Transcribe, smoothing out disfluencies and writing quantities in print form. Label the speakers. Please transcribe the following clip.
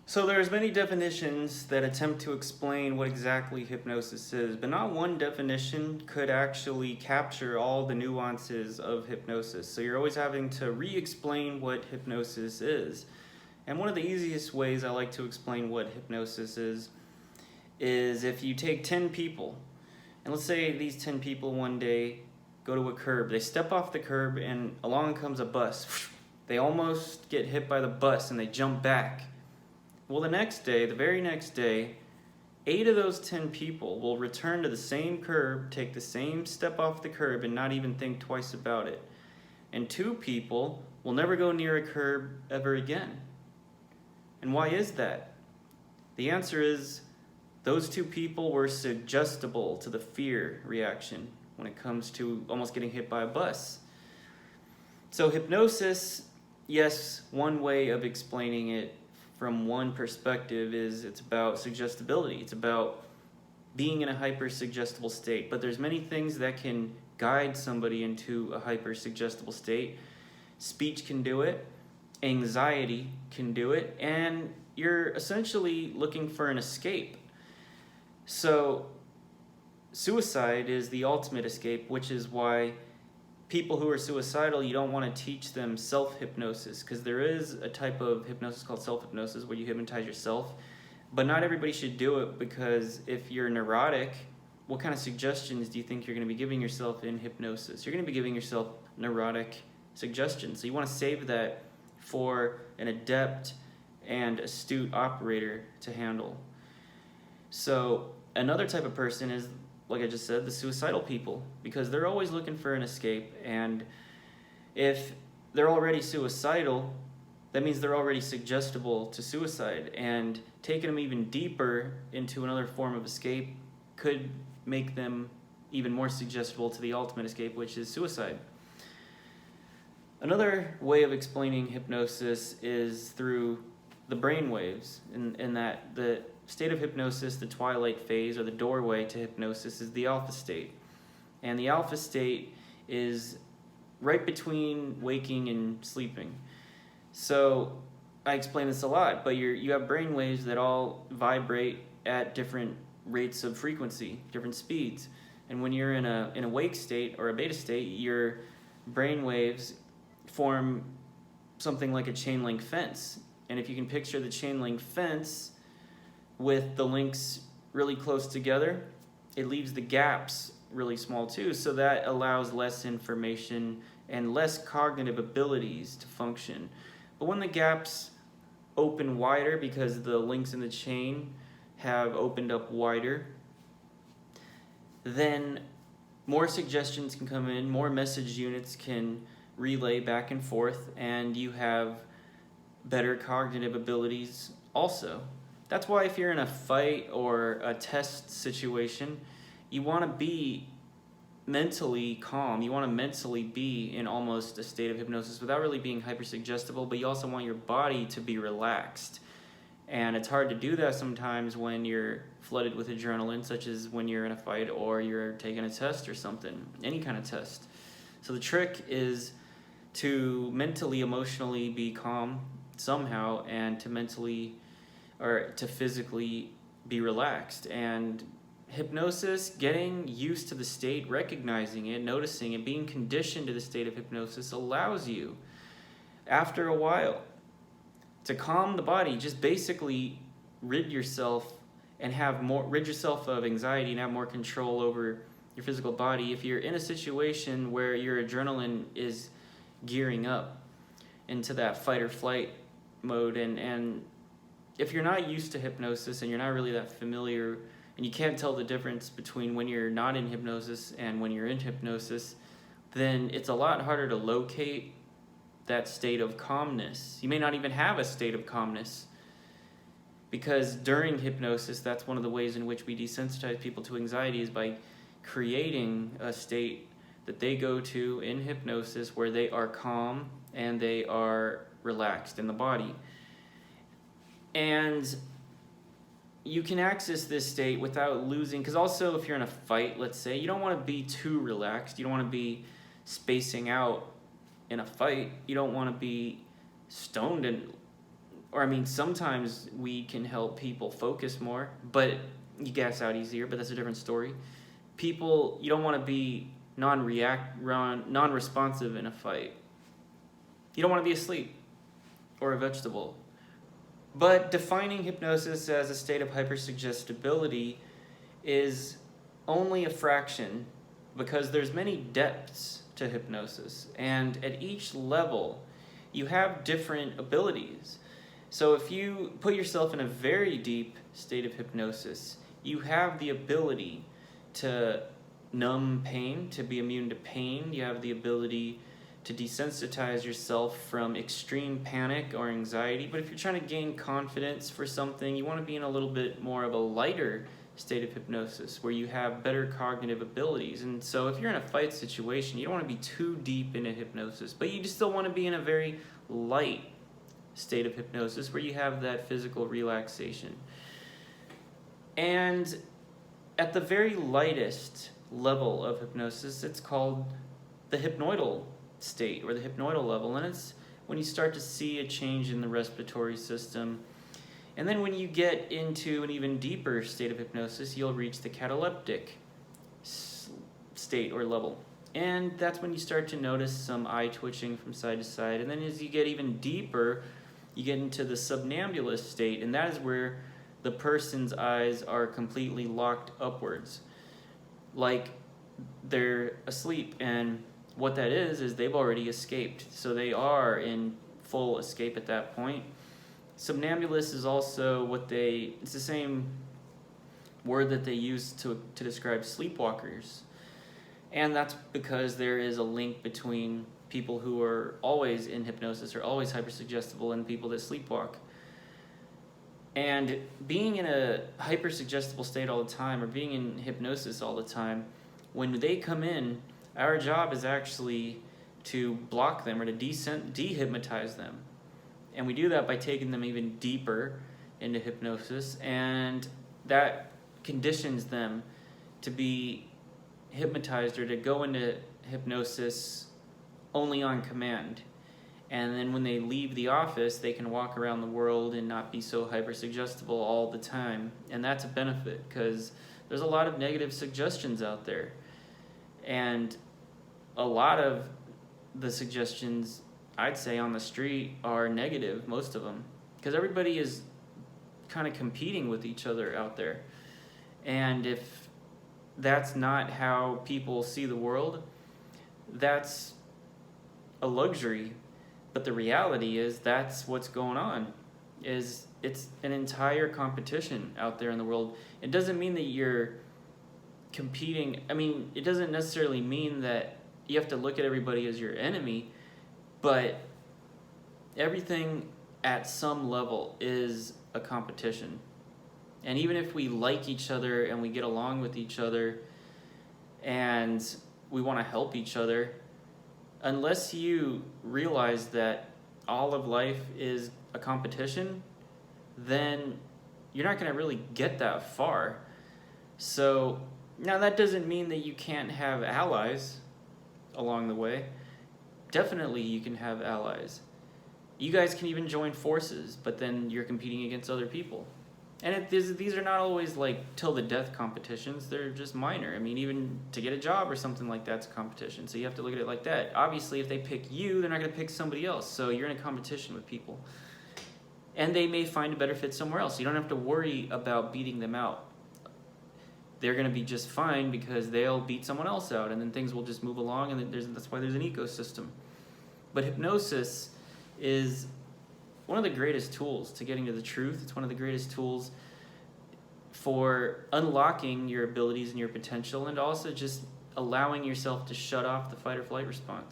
Speaker 1: So there's many definitions that attempt to explain what exactly hypnosis is, but not one definition could actually capture all the nuances of hypnosis. So you're always having to re-explain what hypnosis is. And one of the easiest ways I like to explain what hypnosis is if you take 10 people, and let's say these 10 people one day go to a curb, they step off the curb and along comes a bus. They almost get hit by the bus and they jump back. Well, the next day, the very next day, 8 of those 10 people will return to the same curb, take the same step off the curb, and not even think twice about it. And 2 people will never go near a curb ever again. And why is that? The answer is those 2 people were suggestible to the fear reaction when it comes to almost getting hit by a bus. So hypnosis, yes, one way of explaining it from one perspective is it's about suggestibility. It's about being in a hyper-suggestible state. But there's many things that can guide somebody into a hyper-suggestible state. Speech can do it, anxiety can do it, and you're essentially looking for an escape. So suicide is the ultimate escape, which is why people who are suicidal, you don't want to teach them self-hypnosis, because there is a type of hypnosis called self-hypnosis where you hypnotize yourself, but not everybody should do it, because if you're neurotic, what kind of suggestions do you think you're going to be giving yourself in hypnosis? You're going to be giving yourself neurotic suggestions, so you want to save that for an adept and astute operator to handle. So another type of person is, like I just said, the suicidal people, because they're always looking for an escape. And if they're already suicidal, that means they're already suggestible to suicide. And taking them even deeper into another form of escape could make them even more suggestible to the ultimate escape, which is suicide. Another way of explaining hypnosis is through the brain waves, in that the state of hypnosis, the twilight phase, or the doorway to hypnosis, is the alpha state. And the alpha state is right between waking and sleeping. So I explain this a lot, but you have brain waves that all vibrate at different rates of frequency, different speeds. And when you're in a wake state or a beta state, your brain waves form something like a chain link fence. And if you can picture the chain link fence with the links really close together, it leaves the gaps really small too, so that allows less information and less cognitive abilities to function. But when the gaps open wider because the links in the chain have opened up wider, then more suggestions can come in, more message units can relay back and forth, and you have better cognitive abilities also. That's why if you're in a fight or a test situation, you want to be mentally calm. You want to mentally be in almost a state of hypnosis without really being hypersuggestible, but you also want your body to be relaxed. And it's hard to do that sometimes when you're flooded with adrenaline, such as when you're in a fight or you're taking a test or something, any kind of test. So the trick is to mentally, emotionally be calm somehow, and to mentally or to physically be relaxed. And hypnosis, getting used to the state, recognizing it, noticing it, being conditioned to the state of hypnosis allows you, after a while, to calm the body. Just basically rid yourself of anxiety and have more control over your physical body. If you're in a situation where your adrenaline is gearing up into that fight or flight mode, and if you're not used to hypnosis and you're not really that familiar, and you can't tell the difference between when you're not in hypnosis and when you're in hypnosis, then it's a lot harder to locate that state of calmness. You may not even have a state of calmness, because during hypnosis, that's one of the ways in which we desensitize people to anxiety, is by creating a state that they go to in hypnosis where they are calm and they are relaxed in the body. And you can access this state without losing, because also if you're in a fight, let's say, you don't want to be too relaxed. You don't want to be spacing out in a fight. You don't want to be stoned or I mean, sometimes we can help people focus more, but you gas out easier, but that's a different story. People, you don't want to be non-responsive in a fight. You don't want to be asleep or a vegetable. But defining hypnosis as a state of hypersuggestibility is only a fraction, because there's many depths to hypnosis, and at each level you have different abilities. So if you put yourself in a very deep state of hypnosis, you have the ability to numb pain, to be immune to pain. You have the ability to desensitize yourself from extreme panic or anxiety. But if you're trying to gain confidence for something, you want to be in a little bit more of a lighter state of hypnosis where you have better cognitive abilities. And so if you're in a fight situation, you don't want to be too deep into hypnosis, but you just still want to be in a very light state of hypnosis where you have that physical relaxation. And at the very lightest level of hypnosis, it's called the hypnoidal state or the hypnoidal level, and it's when you start to see a change in the respiratory system. And then when you get into an even deeper state of hypnosis, you'll reach the cataleptic state or level. And that's when you start to notice some eye twitching from side to side. And then as you get even deeper, you get into the somnambulous state, and that is where the person's eyes are completely locked upwards, like they're asleep. And what that is they've already escaped. So they are in full escape at that point. Somnambulous is also it's the same word that they use to describe sleepwalkers. And that's because there is a link between people who are always in hypnosis or always hypersuggestible and people that sleepwalk. And being in a hypersuggestible state all the time, or being in hypnosis all the time, when they come in, our job is actually to block them or to dehypnotize them. And we do that by taking them even deeper into hypnosis, and that conditions them to be hypnotized or to go into hypnosis only on command. And then when they leave the office, they can walk around the world and not be so hypersuggestible all the time. And that's a benefit, because there's a lot of negative suggestions out there. And a lot of the suggestions, I'd say, on the street are negative, most of them, because everybody is kind of competing with each other out there. And if that's not how people see the world, that's a luxury. But the reality is that's what's going on. It's an entire competition out there in the world. It doesn't mean that you're competing. I mean, it doesn't necessarily mean that you have to look at everybody as your enemy, but everything at some level is a competition. And even if we like each other and we get along with each other and we want to help each other, unless you realize that all of life is a competition, then you're not going to really get that far. So now that doesn't mean that you can't have allies along the way. Definitely you can have allies. You guys can even join forces, but then you're competing against other people. And these are not always like till the death competitions. They're just minor. I mean, even to get a job or something like that's a competition. So you have to look at it like that. Obviously, if they pick you, they're not going to pick somebody else. So you're in a competition with people. And they may find a better fit somewhere else. You don't have to worry about beating them out. They're going to be just fine because they'll beat someone else out, and then things will just move along, and that's why there's an ecosystem. But hypnosis is one of the greatest tools to getting to the truth. It's one of the greatest tools for unlocking your abilities and your potential, and also just allowing yourself to shut off the fight or flight response.